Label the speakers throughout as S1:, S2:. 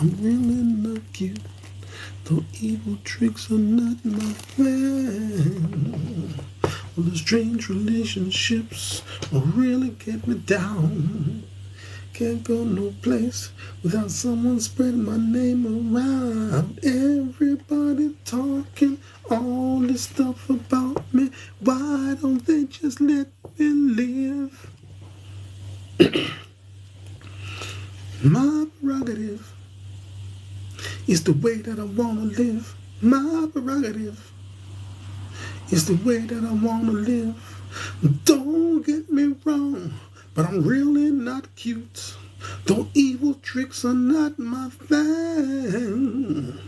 S1: I'm really not cute. Though evil tricks are not my thing. Well, the strange relationships will really get me down. Can't go no place without someone spreading my name around. Everybody talking all this stuff about me. Why don't they just let me live? My prerogative is the way that I wanna live. My prerogative is the way that I wanna live. Don't get me wrong, but I'm really not cute. Though evil tricks are not my thing.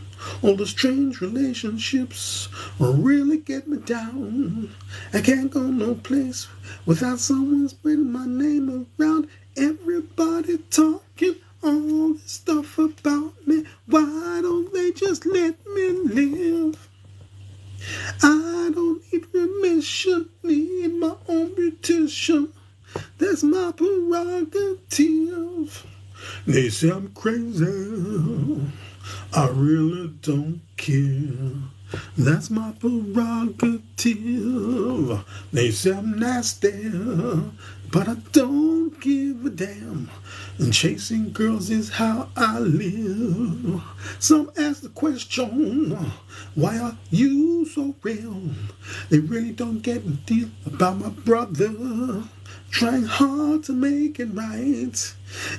S1: All the strange relationships really get me down. I can't go no place without someone spreading my name around. Everybody talking all this stuff about me. Why don't they just let me live? I don't need remission, need my own beautician. That's my prerogative. They say I'm crazy. I really don't care. That's my prerogative. They say I'm nasty, but I don't give a damn. And chasing girls is how I live. Some ask the question, why are you so real? They really don't get the deal about my brother. Trying hard to make it right.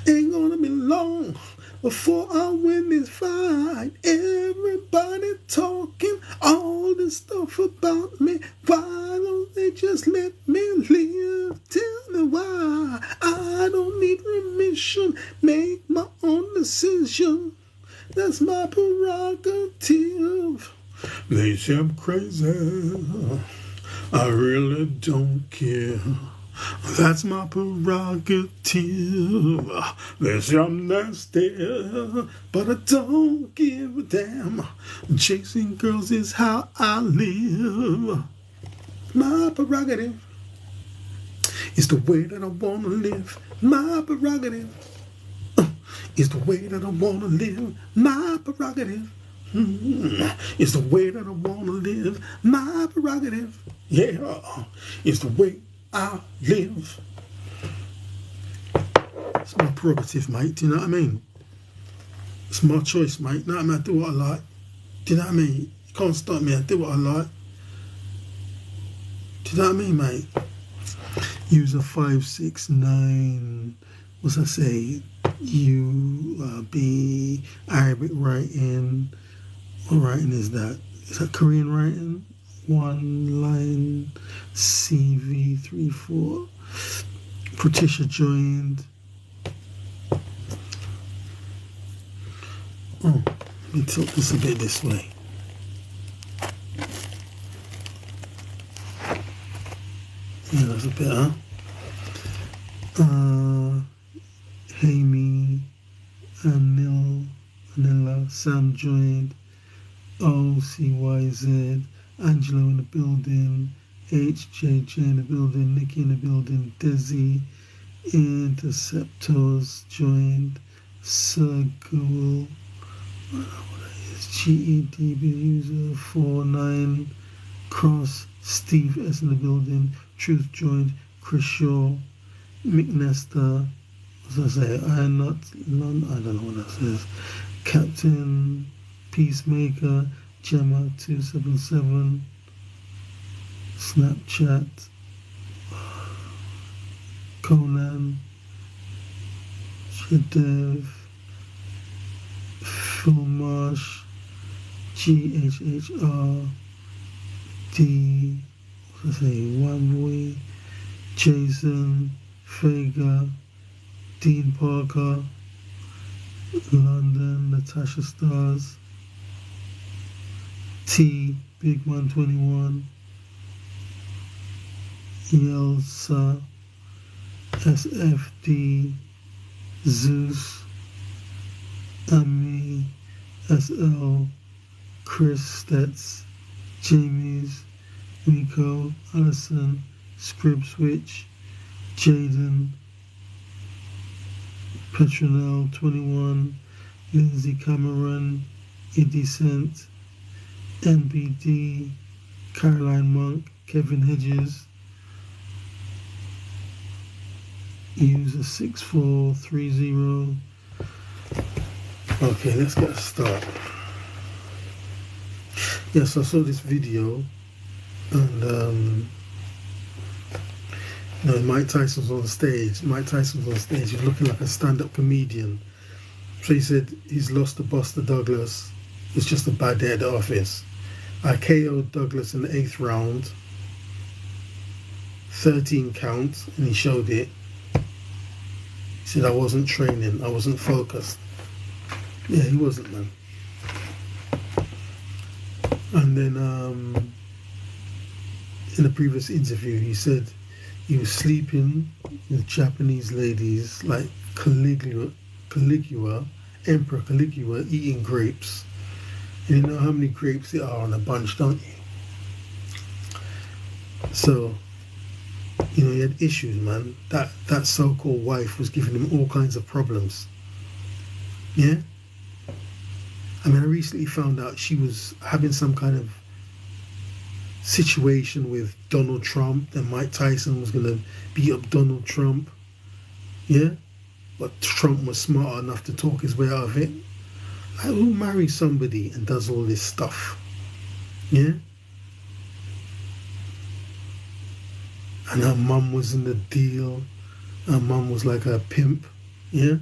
S1: Ain't gonna be long before I win this fight. Everybody talking all this stuff about me. Why don't they just let me live? Tell me why. I don't need remission. Make my own decision. That's my prerogative. They say I'm crazy. I really don't care. That's my prerogative. They say I'm nasty, but I don't give a damn. Chasing girls is how I live. My prerogative is the way that I want to live. My prerogative is the way that I want to live. My prerogative is the way that I want to live. My prerogative, yeah, is the way I live. It's my prerogative, mate. Do you know what I mean? It's my choice, mate. You know what I mean? I do what I like. Do you know what I mean? You can't stop me. I do what I like. Do you know what I mean, mate? User 569. What's I say? UB Arabic writing. What writing is that? Is that Korean writing? One line CV34. Patricia joined. Oh, let me tilt this a bit this way. Yeah, that's a bit, huh? Haye, Anila, Sam joined. OCYZ, Angelo in the building, HJJ in the building, Nikki in the building, Desi, Interceptors joined, Circle, GEDB user 49, Cross, Steve S in the building, Truth joined, Chris Shaw, Mick Nesta, what's that say? I don't know what that says. Captain Peacemaker, Gemma 277, Snapchat, Conan, Shadev, Filmarsh, GHHR, D, what's that say? One Way, Jason, Fager, Dean Parker, London, Natasha Stars, T, Big 121, Yelsa, SFD, Zeus, Ami, SL, Chris Stetz, Jamie's, Nico, Allison, Script Switch, Jaden, Petronel 21, Lindsay Cameron, Iddy Cent, NBD, Caroline Monk, Kevin Hedges, user 6430. Okay, let's get a start. Yes, I saw this video, and you know, Mike Tyson's on stage. Mike Tyson's on stage. He's looking like a stand-up comedian. So he said he's lost to Buster Douglas. It's just a bad day at the office. I KO'd Douglas in the 8th round, 13 count, and he showed it. He said I wasn't training, I wasn't focused. Yeah, he wasn't, man. And then in a previous interview, he said he was sleeping with Japanese ladies like Emperor Caligula, eating grapes. And you know how many grapes there are on a bunch, don't you? So, you know, he had issues, man. That so-called wife was giving him all kinds of problems. Yeah? I mean, I recently found out she was having some kind of situation with Donald Trump, and Mike Tyson was going to beat up Donald Trump. Yeah? But Trump was smart enough to talk his way out of it. Like, who marries somebody and does all this stuff? Yeah? And her mum was in the deal. Her mum was like a pimp. Yeah?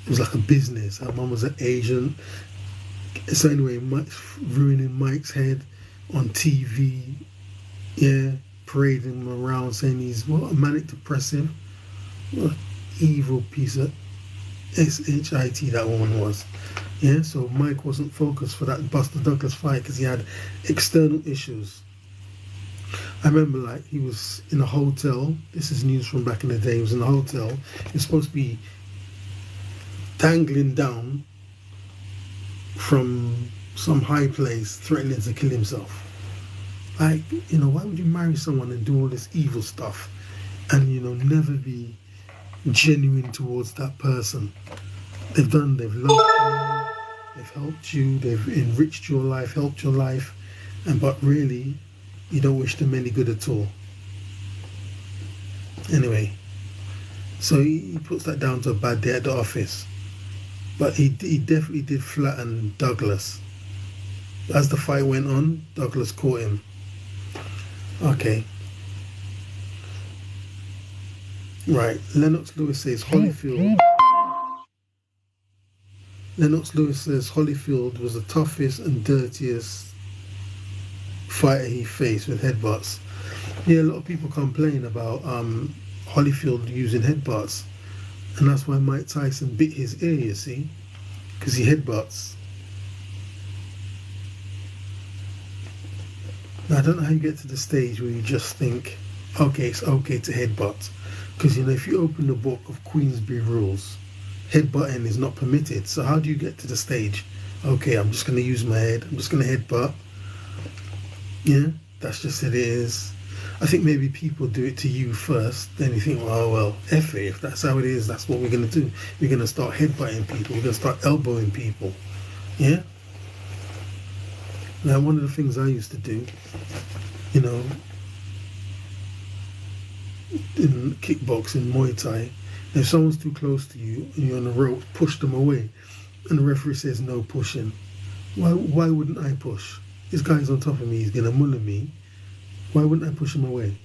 S1: It was like a business. Her mum was an agent. So anyway, ruining Mike's head on TV. Yeah, parading him around, saying he's what, a manic depressive. What an evil piece of SHIT that woman was. Yeah, so Mike wasn't focused for that Buster Douglas fight because he had external issues. I remember, like, he was in a hotel. This is news from back in the day. He was in a hotel. He was supposed to be dangling down from some high place, threatening to kill himself. Like, you know, why would you marry someone and do all this evil stuff and, you know, never be genuine towards that person? They've loved you, they've helped you, they've enriched your life, helped your life, but really, you don't wish them any good at all. Anyway, so he puts that down to a bad day at the office. But he definitely did flatten Douglas. As the fight went on, Douglas caught him. Okay. Right, Lennox Lewis says Holyfield was the toughest and dirtiest fighter he faced with headbutts. Yeah, a lot of people complain about Holyfield using headbutts, and that's why Mike Tyson bit his ear, you see, because he headbutts. Now, I don't know how you get to the stage where you just think, okay, it's okay to headbutt, because, you know, if you open the book of Queensberry rules, headbutting is not permitted. So how do you get to the stage, okay, I'm just going to use my head, I'm just going to headbutt? Yeah, that's just it is. I think maybe people do it to you first, then you think, oh, well, F it, if that's how it is, that's what we're going to do. We're going to start headbutting people, we're going to start elbowing people. Yeah? Now, one of the things I used to do, you know, in kickboxing, Muay Thai, if someone's too close to you and you're on a rope, push them away. And the referee says no pushing. Why wouldn't I push? This guy's on top of me, he's going to mullah me. Why wouldn't I push him away?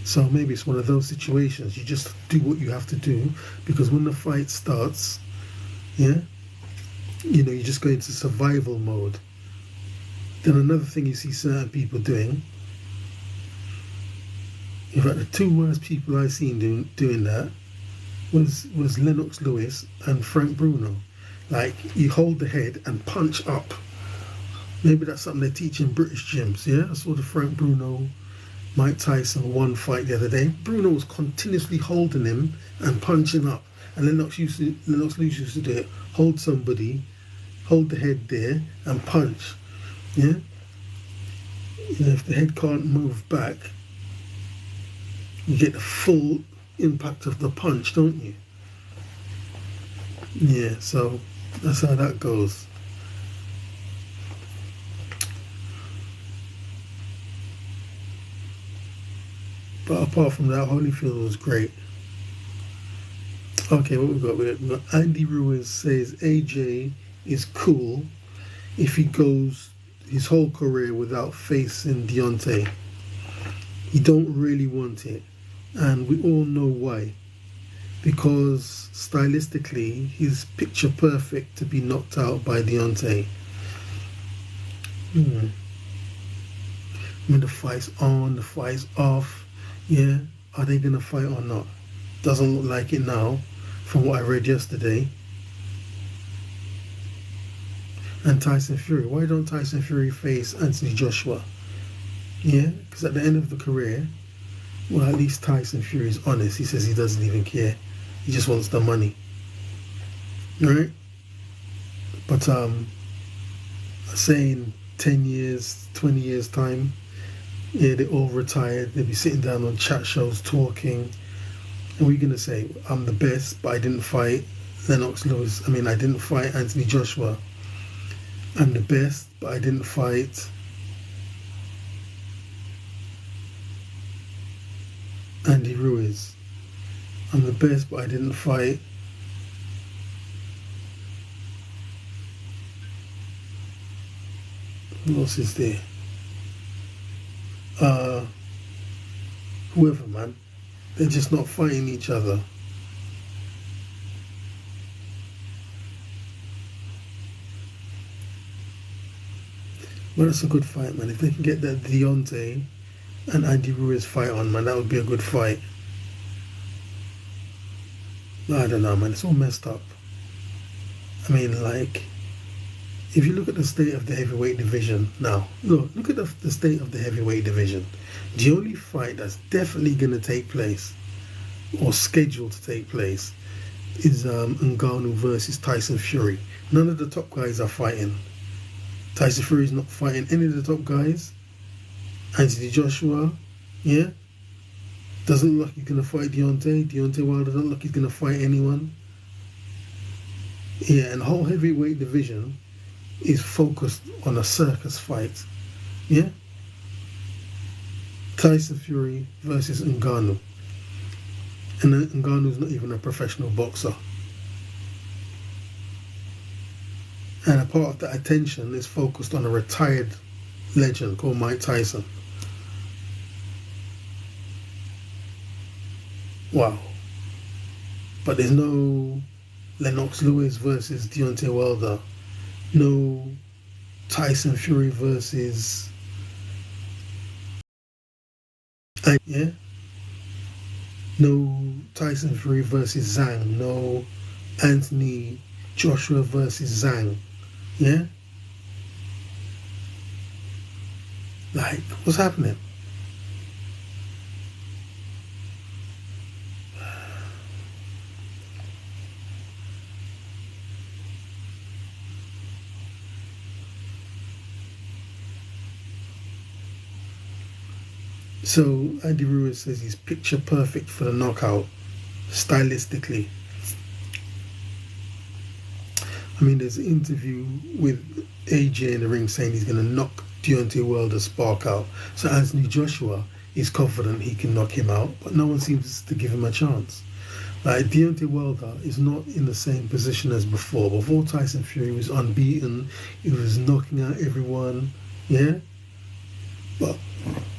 S1: So maybe it's one of those situations. You just do what you have to do, because when the fight starts, yeah, you know, you just go into survival mode. Then another thing you see certain people doing, in fact, the two worst people I've seen doing that was Lennox Lewis and Frank Bruno. Like, you hold the head and punch up. Maybe that's something they teach in British gyms, yeah? I saw the Frank Bruno, Mike Tyson one fight the other day. Bruno was continuously holding him and punching up. And Lennox Lewis used to do it. Hold somebody, hold the head there and punch, yeah? You know, if the head can't move back, you get the full impact of the punch, don't you? Yeah, so that's how that goes. But apart from that, Holyfield was great. Okay, what we got? We got Andy Ruiz says AJ is cool if he goes his whole career without facing Deontay. He don't really want it, and we all know why. Because stylistically, he's picture perfect to be knocked out by Deontay. I mean, the fight's on, the fight's off. Yeah, are they gonna fight or not? Doesn't look like it now, from what I read yesterday. And Tyson Fury. Why don't Tyson Fury face Anthony Joshua? Yeah, because at the end of the career, well, at least Tyson Fury is honest. He says he doesn't even care. He just wants the money. Right? But saying 10 years, 20 years time, yeah, they all retired. They'll be sitting down on chat shows talking. And we're going to say, I'm the best, but I didn't fight Lennox Lewis. I mean, I didn't fight Anthony Joshua. I'm the best, but I didn't fight Andy Ruiz. I'm the best, but I didn't fight who else is there? Whoever, man. They're just not fighting each other. Well, it's a good fight, man. If they can get that Deontay and Andy Ruiz fight on, man, that would be a good fight. I don't know, man. It's all messed up. I mean, like, if you look at the state of the heavyweight division now, look at the state of the heavyweight division. The only fight that's definitely going to take place, or scheduled to take place, is Ngannou versus Tyson Fury. None of the top guys are fighting. Tyson Fury's not fighting any of the top guys. Anthony Joshua, yeah, doesn't look like he's going to fight Deontay. Deontay Wilder doesn't look like he's going to fight anyone. Yeah, and the whole heavyweight division is focused on a circus fight. Yeah? Tyson Fury versus Ngannou. And Ngannou's not even a professional boxer. And a part of that attention is focused on a retired legend called Mike Tyson. Wow. But there's no Lennox Lewis versus Deontay Wilder. No Tyson Fury versus... Yeah? No Tyson Fury versus Zhang. No Anthony Joshua versus Zhang. Yeah? Like, what's happening? So Andy Ruiz says he's picture perfect for the knockout, stylistically. I mean, there's an interview with AJ in the ring saying he's going to knock Deontay Wilder's spark out. So Anthony Joshua is confident he can knock him out, but no one seems to give him a chance. Like, Deontay Wilder is not in the same position as before. Before, Tyson Fury was unbeaten. He was knocking out everyone, yeah? But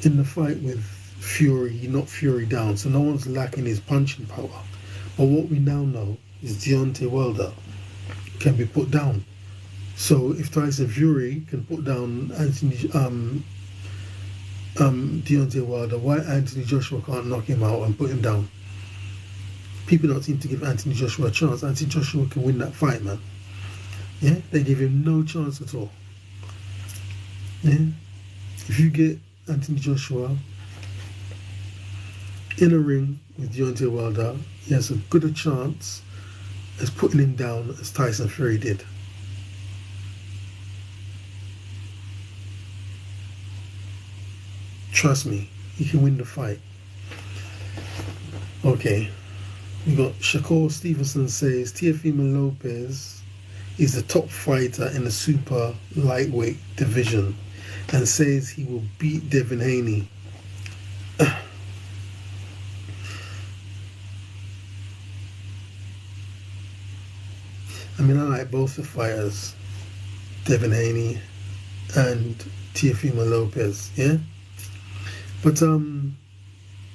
S1: in the fight with Fury, he knocked Fury down, so no one's lacking his punching power. But what we now know is Deontay Wilder can be put down. So if Tyson Fury can put down Deontay Wilder, why Anthony Joshua can't knock him out and put him down? People don't seem to give Anthony Joshua a chance. Anthony Joshua can win that fight, man. Yeah, they give him no chance at all. Yeah, if you get Anthony Joshua in a ring with Deontay Wilder, he has as good a chance as putting him down as Tyson Fury did. Trust me, he can win the fight. Okay. We got Shakur Stevenson says Teofimo Lopez is the top fighter in the super lightweight division and says he will beat Devin Haney. I mean, I like both the fighters, Devin Haney and Teofimo Lopez, yeah? But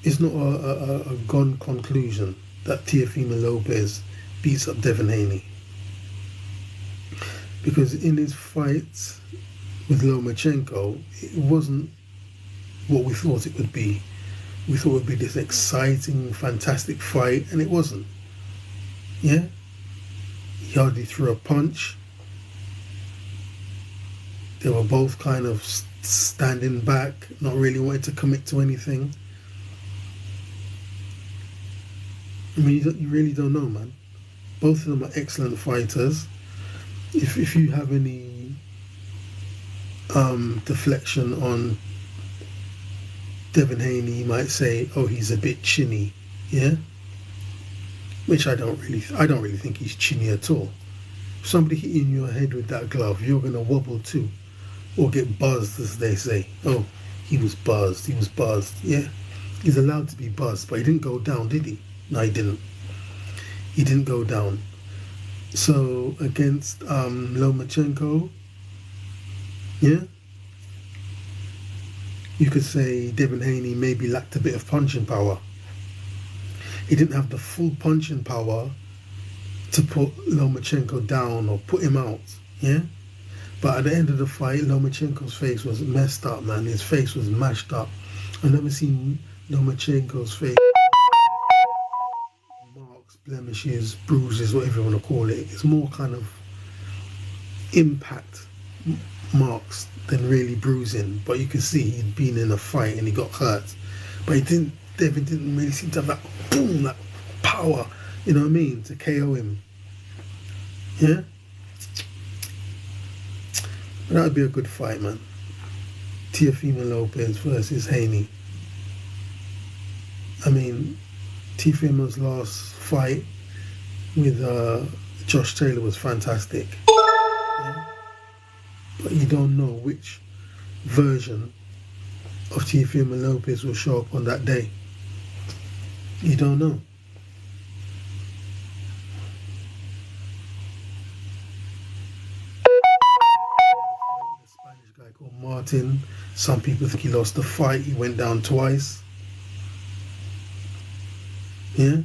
S1: it's not a gone conclusion that Teofimo Lopez beats up Devin Haney. Because in his fight with Lomachenko, it wasn't what we thought it would be. We thought it would be this exciting, fantastic fight, and it wasn't. Yeah? He hardly threw a punch. They were both kind of standing back, not really wanting to commit to anything. I mean, you really don't know, man. Both of them are excellent fighters. If you have any deflection on Devin Haney, you might say, oh, he's a bit chinny, yeah? Which I don't really think he's chinny at all. If somebody hit you in your head with that glove, you're gonna wobble too, or get buzzed, as they say. Oh, he was buzzed, yeah? He's allowed to be buzzed, but he didn't go down, did he? No, he didn't. He didn't go down. So against Lomachenko, yeah, you could say Devin Haney maybe lacked a bit of punching power. He didn't have the full punching power to put Lomachenko down or put him out, yeah? But at the end of the fight, Lomachenko's face was messed up, man. His face was mashed up. I've never seen Lomachenko's face. Marks, blemishes, bruises, whatever you want to call it. It's more kind of impact marks than really bruising. But you can see he'd been in a fight and he got hurt. But Devin didn't really seem to have that boom, that power, you know what I mean, to KO him. Yeah? But that would be a good fight, man. Teofimo Lopez versus Haney. I mean, Teofimo's last fight with Josh Taylor was fantastic. Yeah? But you don't know which version of Teofimo Lopez will show up on that day. You don't know. A Spanish guy called Martin. Some people think he lost the fight. He went down twice. Yeah.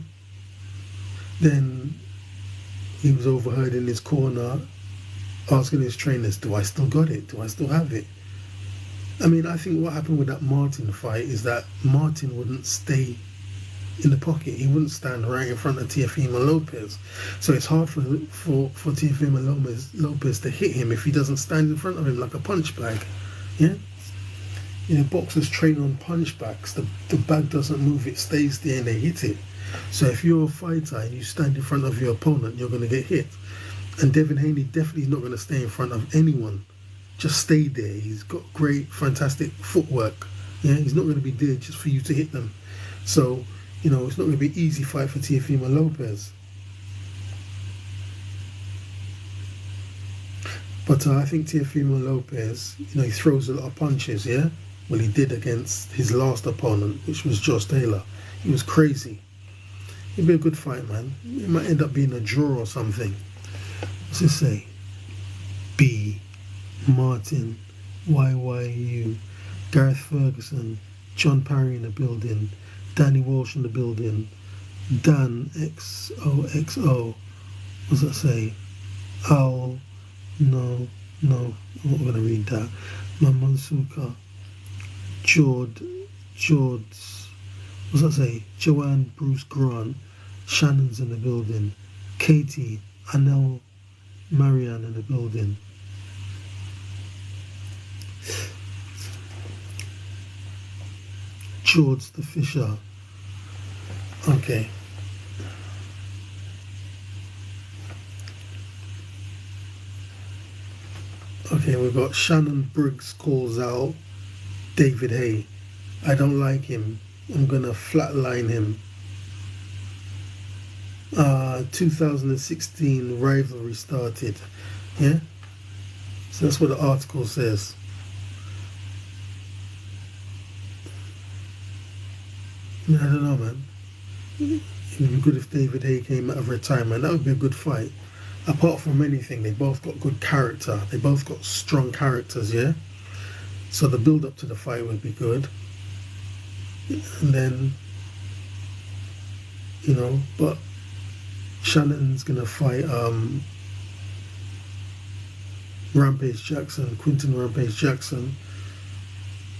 S1: Then he was overheard in his corner asking his trainers, do I still got it? Do I still have it? I mean, I think what happened with that Martin fight is that Martin wouldn't stay in the pocket. He wouldn't stand right in front of Teofimo Lopez. So it's hard for Teofimo Lopez to hit him if he doesn't stand in front of him like a punch bag. Yeah? You know, boxers train on punch bags. The bag doesn't move, it stays there and they hit it. So if you're a fighter and you stand in front of your opponent, you're going to get hit. And Devin Haney definitely is not going to stay in front of anyone. Just stay there. He's got great, fantastic footwork. Yeah, he's not going to be there just for you to hit them. So, you know, it's not going to be an easy fight for Teofimo Lopez. But I think Teofimo Lopez, you know, he throws a lot of punches, yeah? Well, he did against his last opponent, which was Josh Taylor. He was crazy. It'd be a good fight, man. It might end up being a draw or something. What's it say? B. Martin, YYU, Gareth Ferguson, John Parry in the building, Danny Walsh in the building, Dan XOXO, what's that say? Al, no, I'm not going to read that. Mamansuka, George, what's that say? Joanne Bruce Grant, Shannon's in the building, Katie, Anel Marianne in the building. George the Fisher. Okay. Okay, we've got Shannon Briggs calls out David Haye. I don't like him. I'm going to flatline him. 2016 rivalry started. Yeah? So that's what the article says. I mean, I don't know, man. It would be good if David Haye came out of retirement. That would be a good fight. Apart from anything, they both got good character. They both got strong characters, yeah? So the build up to the fight would be good. And then, but Shannon's going to fight Rampage Jackson, Quinton Rampage Jackson.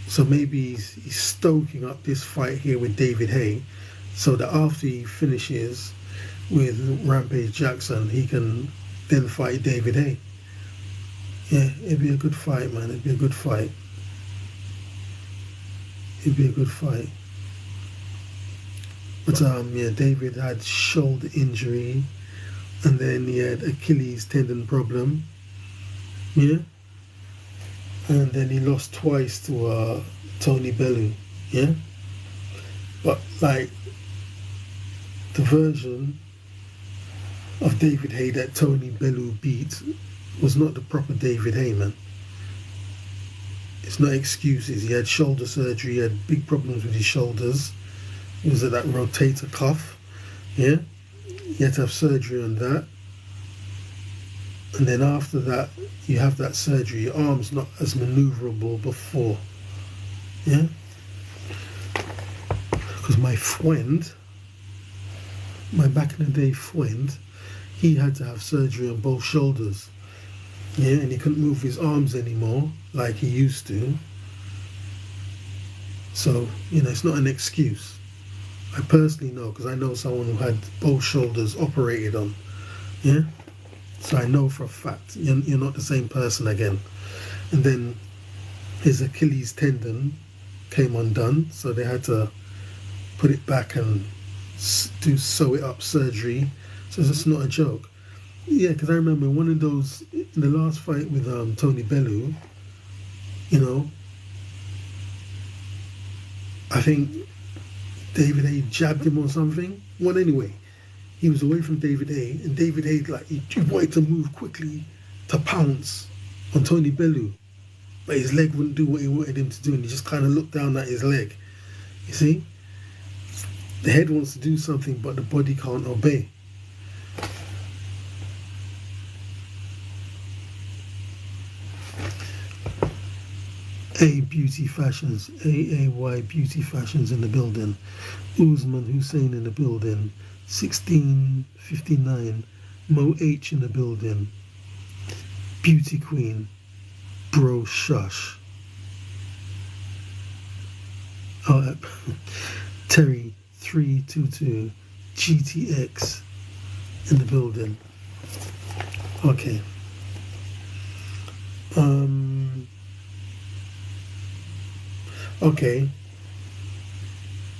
S1: So maybe he's stoking up this fight here with David Haye, so that after he finishes with Rampage Jackson, he can then fight David Haye. Yeah, it'd be a good fight, man. It'd be a good fight. It'd be a good fight. But yeah, David had shoulder injury, and then he had Achilles tendon problem. Yeah. And then he lost twice to Tony Bellew, yeah? But, like, the version of David Haye that Tony Bellew beat was not the proper David Haye, man. It's not excuses. He had shoulder surgery, he had big problems with his shoulders. He was at that rotator cuff, yeah? He had to have surgery on that. And then after that, you have that surgery, your arm's not as maneuverable before. Yeah? Because my friend, my back in the day friend, he had to have surgery on both shoulders. Yeah, and he couldn't move his arms anymore like he used to. So, it's not an excuse. I personally know, because I know someone who had both shoulders operated on. Yeah? So I know for a fact you're not the same person again. And then his Achilles tendon came undone, so they had to put it back and sew it up surgery. So it's not a joke. Yeah, because I remember one of those, in the last fight with Tony Bellew, I think David Haye jabbed him or something. Well, anyway, he was away from David Haye, and David Haye, he wanted to move quickly to pounce on Tony Bellew, but his leg wouldn't do what he wanted him to do, and he just kind of looked down at his leg. You see? The head wants to do something, but the body can't obey. A Beauty Fashions, AAY Beauty Fashions in the building. Usman Hussein in the building. 1659, Mo H in the building. Beauty Queen, Bro Shush. Terry 322, GTX in the building. Okay. Okay.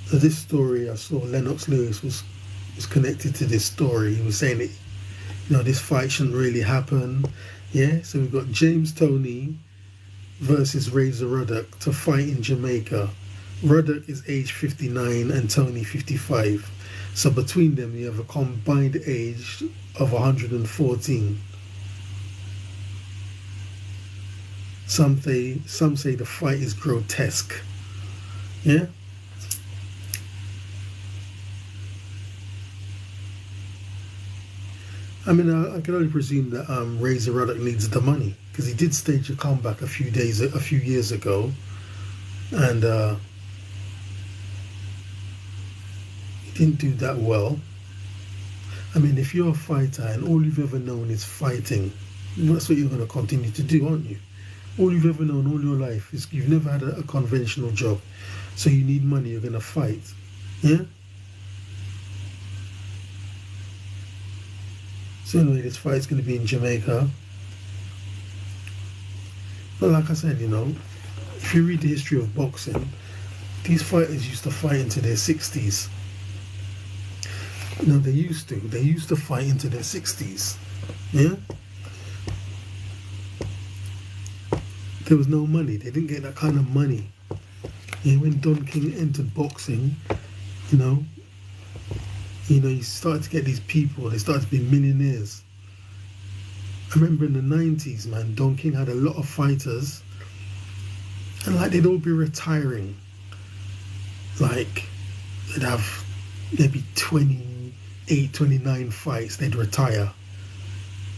S1: So this story, I saw Lennox Lewis was connected to this story. He was saying that, this fight shouldn't really happen. Yeah, so we've got James Toney versus Razor Ruddock to fight in Jamaica. Ruddock is age 59 and Toney 55. So between them, you have a combined age of 114. Some say the fight is grotesque. Yeah? I mean, I can only presume that Razor Ruddock needs the money, because he did stage a comeback a few years ago, and he didn't do that well. I mean, if you're a fighter and all you've ever known is fighting, that's what you're going to continue to do, aren't you? All you've ever known all your life is you've never had a conventional job, so you need money, you're going to fight. Yeah? So anyway, this fight's going to be in Jamaica. But like I said, if you read the history of boxing, these fighters used to fight into their 60s. They used to. They used to fight into their 60s. Yeah? There was no money. They didn't get that kind of money. And when Don King entered boxing, You started to get these people, they started to be millionaires. I remember in the 90s, man, Don King had a lot of fighters, and like they'd all be retiring. Like they'd have maybe 28, 29 fights, they'd retire.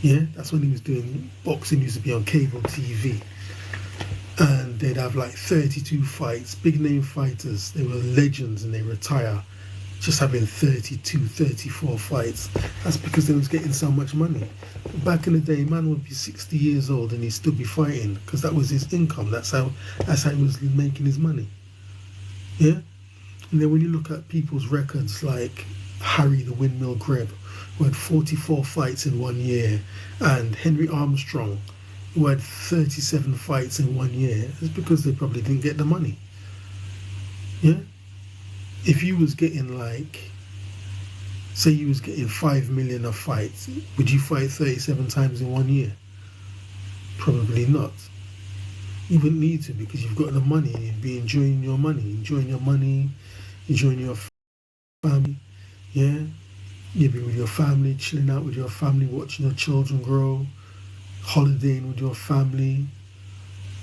S1: Yeah, that's when he was doing boxing, used to be on cable TV. And they'd have like 32 fights, big name fighters. They were legends and they retire just having 32, 34 fights. That's because they was getting so much money. Back in the day, man would be 60 years old and he'd still be fighting because that was his income. That's how he was making his money. Yeah? And then when you look at people's records like Harry the Windmill Greb, who had 44 fights in 1 year, and Henry Armstrong, who had 37 fights in 1 year, it's because they probably didn't get the money. Yeah? If you was getting like, say you was getting 5 million of fights, would you fight 37 times in 1 year? Probably not. You wouldn't need to because you've got the money and you'd be enjoying your money, enjoying your family. Yeah? You'd be with your family, chilling out with your family, watching your children grow, holidaying with your family,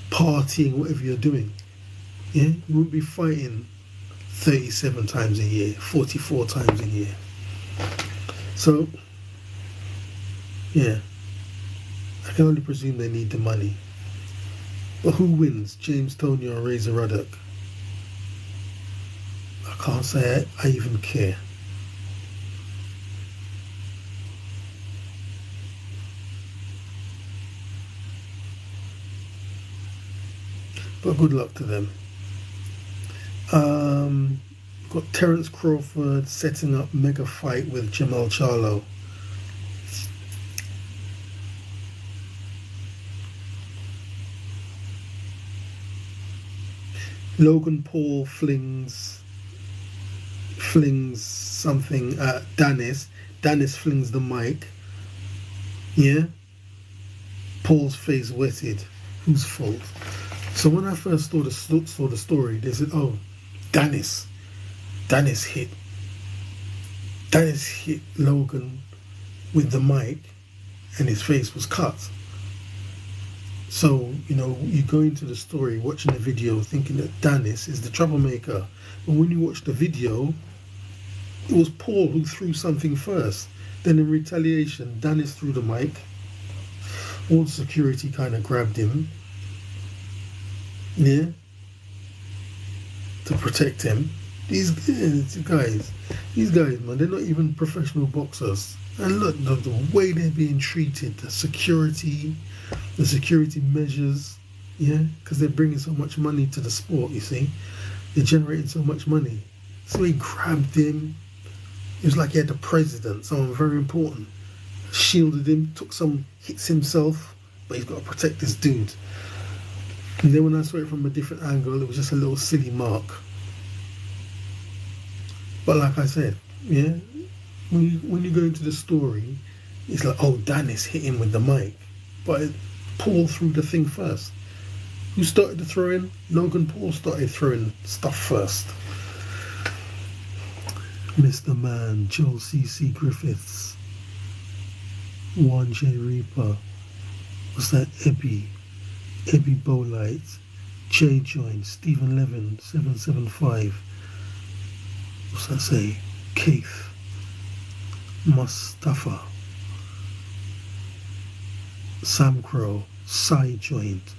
S1: partying, whatever you're doing. Yeah? You wouldn't be fighting 37 times a year, 44 times a year. So, yeah, I can only presume they need the money. But who wins, James Toney or Razor Ruddock? I can't say I even care. But good luck to them. Got Terence Crawford setting up mega fight with Jamal Charlo. Logan Paul flings something at Dennis. Dennis flings the mic. Yeah? Paul's face wetted. Whose fault? So when I first saw the story, they said, "Oh, Dennis hit Logan with the mic, and his face was cut." So you go into the story, watching the video, thinking that Dennis is the troublemaker, but when you watch the video, it was Paul who threw something first. Then in retaliation, Dennis threw the mic. All the security kind of grabbed him. Yeah, to protect him. These guys, man, they're not even professional boxers. And look, the way they're being treated, the security measures, yeah, because they're bringing so much money to the sport, you see. They're generating so much money. So he grabbed him. It was like he had the president, someone very important. Shielded him, took some hits himself, but he's got to protect this dude. And then when I saw it from a different angle, it was just a little silly mark. But like I said, yeah, when you go into the story, it's like, oh, Dennis hit him with the mic. But Paul threw the thing first. Who started the throwing? Logan Paul started throwing stuff first. Mr. Man, Joel C.C. Griffiths, 1J Reaper, what's that, Ebby Bolite, J Joint, Stephen Levin, 775, what's that say, Keith, Mustafa, Sam Crow, Side Joint,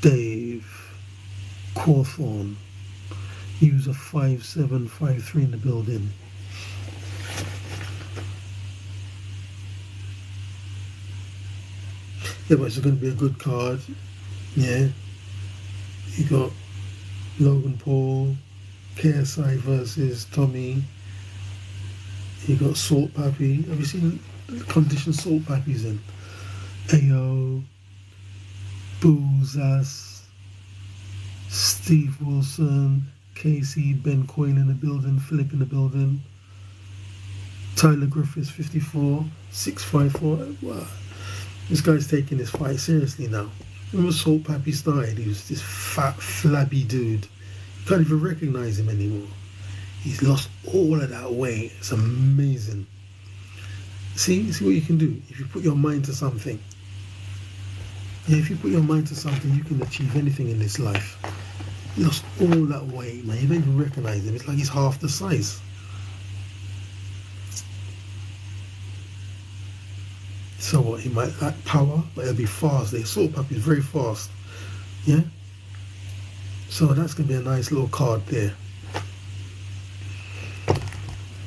S1: Dave, Cawthorn, user 5753 in the building. Yeah, but it's going to be a good card. Yeah. You got Logan Paul, KSI versus Tommy. You got Salt Pappy. Have you seen the condition Salt Pappy's in? AO, Boozas, Steve Wilson, KC, Ben Coyne in the building, Philip in the building, Tyler Griffiths, 54, 654. Wow. This guy's taking this fight seriously now. When Salt Pappy started, he was this fat, flabby dude. Can't even recognize him anymore. He's lost all of that weight. It's amazing. See what you can do if you put your mind to something. Yeah, if you put your mind to something, you can achieve anything in this life. He lost all that weight, man. You don't even recognize him. It's like he's half the size. So what? He might lack power, but he'll be fast. They sort puppy is very fast. Yeah. So that's gonna be a nice little card there.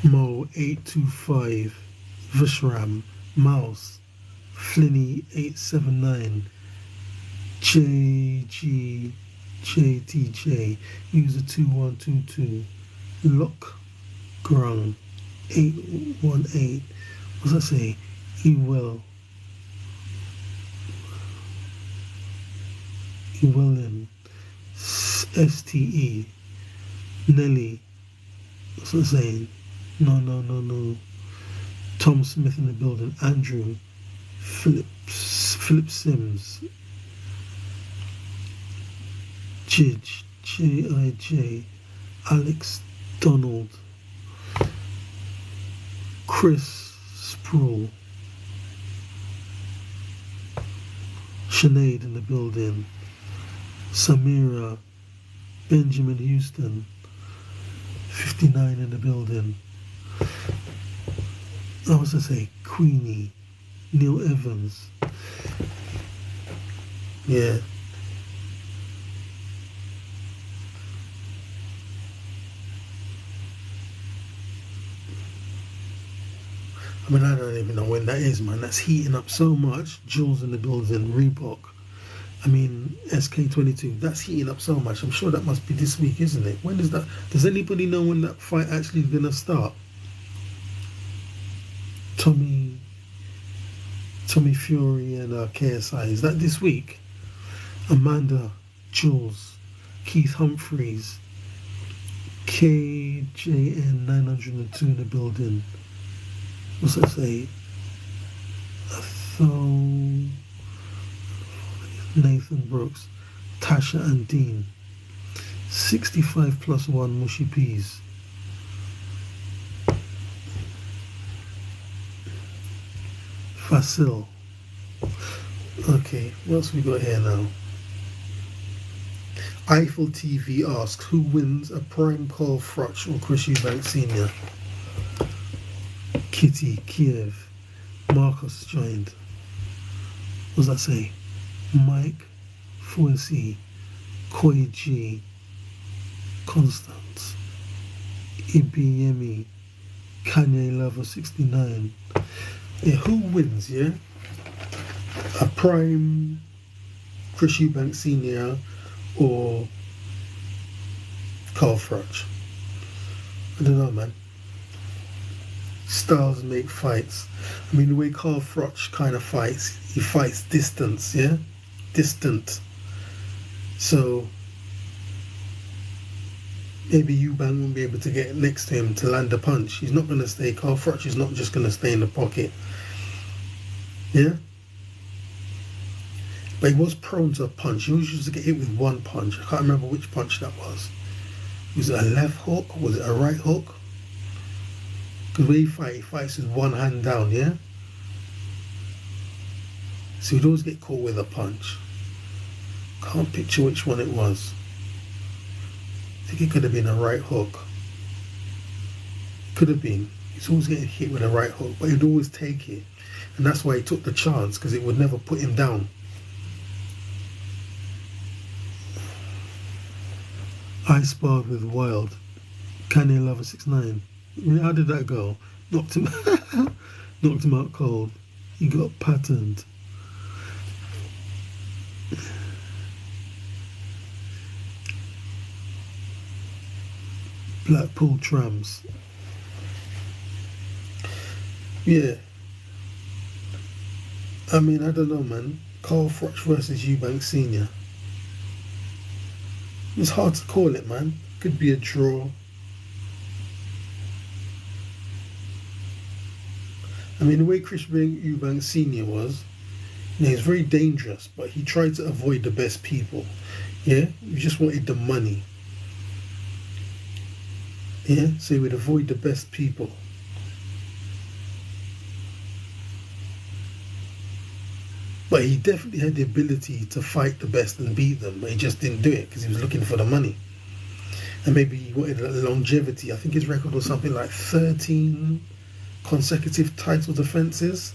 S1: Mo 825, Vishram, Mouse, Flinny 879, JTJ, user 2122, Lock Grung 818. What's that say? Ewellin, STE, Nelly. What's that saying? No. Tom Smith in the building. Andrew, Philip Sims, Jij, JIJ, Alex Donald, Chris Sproul, Sinead in the building, Samira, Benjamin Houston, 59 in the building. I was to say Queenie, Neil Evans. Yeah. I mean, I don't even know when that is, man. That's heating up so much. Jules in the building, Reebok. I mean, SK22. That's heating up so much. I'm sure that must be this week, isn't it? When is that? Does anybody know when that fight actually is going to start? Tommy Fury and KSI. Is that this week? Amanda, Jules, Keith Humphreys, KJN 902 in the building. What's that say? Nathan Brooks, Tasha and Dean. 65 plus 1 Mushy Peas. Fasil. Okay, what else we got here now? Eiffel TV asks, who wins a prime Carl Froch or Chris Eubank Sr.? Kitty, Kiev, Marcos joined. What does that say? Mike, Fuesi, Koi G, Constance, Ibiyemi, Kanye Lover 69. Yeah, who wins, yeah? A prime Chris Eubank Sr. or Carl Froch? I don't know, man. Styles make fights. I mean, the way Carl Froch kind of fights, he fights distance, yeah? Distant. So maybe Eubank won't be able to get next to him to land a punch. He's not going to stay. Carl Froch is not just going to stay in the pocket. Yeah? But he was prone to a punch. He always used to get hit with one punch. I can't remember which punch that was. Was it a left hook? Was it a right hook? Because when he fights with one hand down, yeah? So he'd always get caught with a punch. Can't picture which one it was. I think it could have been a right hook. Could have been. He's always getting hit with a right hook, but he'd always take it. And that's why he took the chance, because it would never put him down. I sparred with Wild. Kanye Lover 69. How did that go? Knocked him out cold. He got patterned. Blackpool Trams. Yeah. I mean, I don't know, man. Carl Froch versus Eubank Sr. It's hard to call it, man. Could be a draw. I mean, the way Chris Eubank Sr. was, you know, he's very dangerous, but he tried to avoid the best people. Yeah? He just wanted the money. Yeah, so he would avoid the best people. But he definitely had the ability to fight the best and beat them, but he just didn't do it because he was looking for the money. And maybe he wanted longevity. I think his record was something like 13 consecutive title defenses.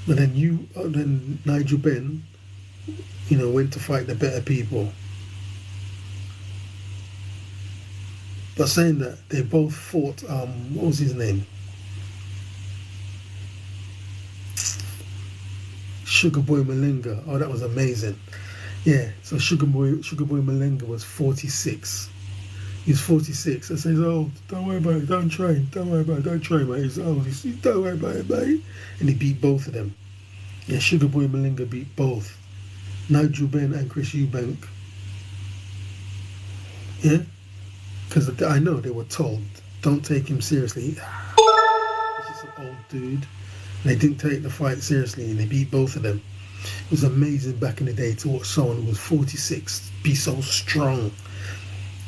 S1: But then Nigel Benn, went to fight the better people. But saying that, they both fought, what was his name? Sugar Boy Malenga. Oh, that was amazing. Yeah, so Sugar Boy Malenga was 46. He's 46. I says, oh, don't worry about it, don't train, mate. He's old. Don't worry about it, mate. And he beat both of them. Yeah, Sugar Boy Malenga beat both Nigel Benn and Chris Eubank. Yeah, because I know they were told, don't take him seriously. He's just an old dude. And they didn't take the fight seriously, and they beat both of them. It was amazing back in the day to watch someone who was 46 be so strong,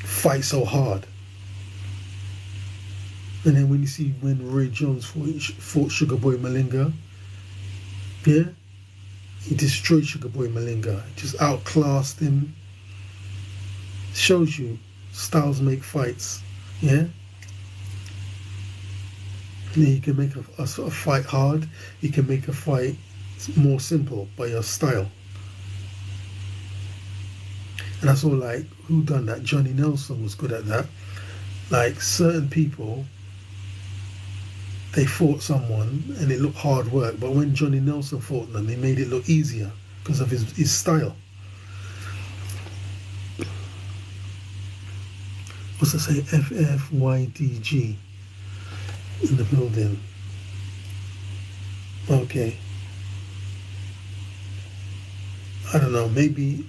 S1: fight so hard. And then when you see when Roy Jones fought Sugar Boy Malenga, yeah, he destroyed Sugar Boy Malenga, just outclassed him. Shows you styles make fights, yeah. And you can make a fight hard, you can make a fight more simple by your style. And that's all. Like, who done that? Johnny Nelson was good at that. Like, certain people, they fought someone and it looked hard work, but when Johnny Nelson fought them, he made it look easier because of his style. What's that say? FFYDG in the building. Okay. I don't know, maybe,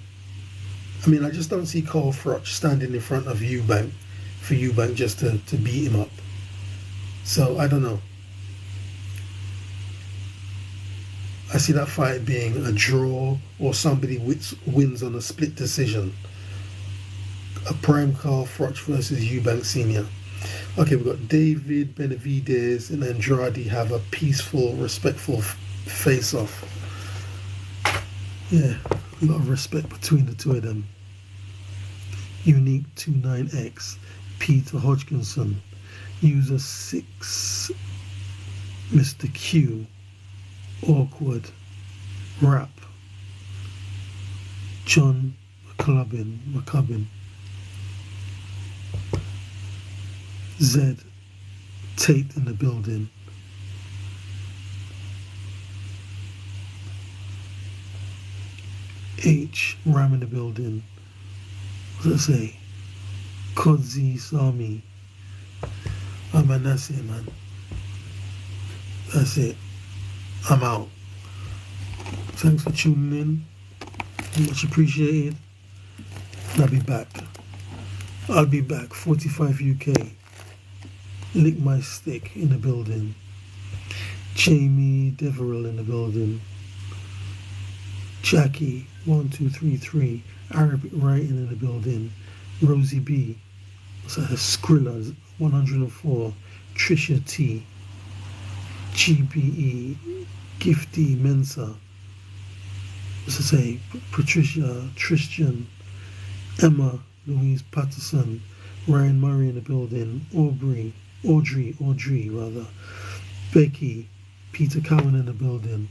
S1: I just don't see Carl Froch standing in front of Eubank for Eubank just to beat him up. So, I don't know. I see that fight being a draw or somebody wins on a split decision. A prime Carl Froch versus Eubank Sr. Okay, we've got David Benavidez and Andrade have a peaceful, respectful face-off. Yeah, a lot of respect between the two of them. Unique 29X, Peter Hodgkinson, User 6, Mr. Q, Awkward, Rap, John McCubbin, Z, Tate in the building. H, Ram in the building. What does that say? Kodzi Sami. Oh man, that's it, man. That's it. I'm out. Thanks for tuning in. Much appreciated. I'll be back. 45 UK. Lick my stick in the building. Jamie Deverill in the building. Jackie 1233, Arabic writing in the building. Rosie B, what's that? Skrilla 104, Trisha T, GBE, Gifty Mensa, what's it say? Patricia, Tristan, Emma, Louise Patterson, Ryan Murray in the building. Audrey rather, Becky, Peter Cowan in the building.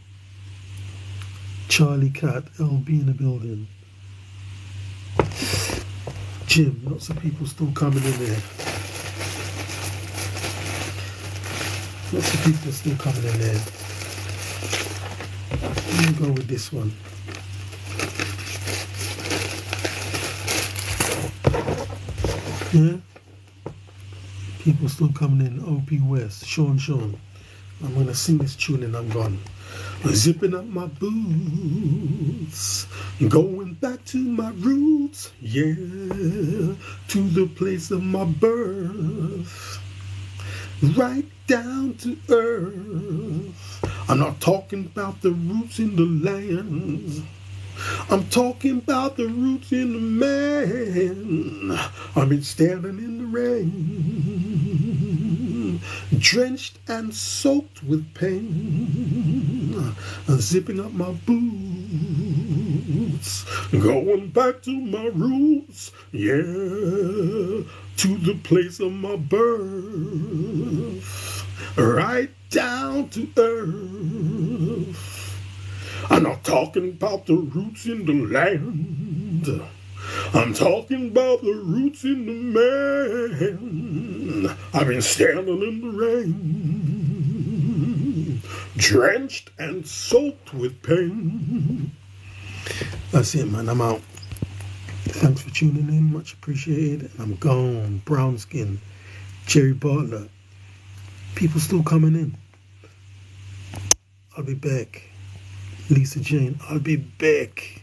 S1: Charlie Cat, LB in the building. Jim, lots of people still coming in there. Lots of people still coming in there. Let me go with this one. Yeah? People still coming in. OP West, Sean. I'm going to sing this tune and I'm gone. Zipping up my boots, going back to my roots, yeah, to the place of my birth, right down to earth. I'm not talking about the roots in the land, I'm talking about the roots in the man. I've been standing in the rain, drenched and soaked with pain, zipping up my boots, going back to my roots, yeah, to the place of my birth, right down to earth. I'm not talking about the roots in the land. I'm talking about the roots in the man. I've been standing in the rain, drenched and soaked with pain. That's it, man. I'm out. Thanks for tuning in. Much appreciated. I'm gone. Brown skin. Jerry Butler. People still coming in. I'll be back. Lisa Jane, I'll be back.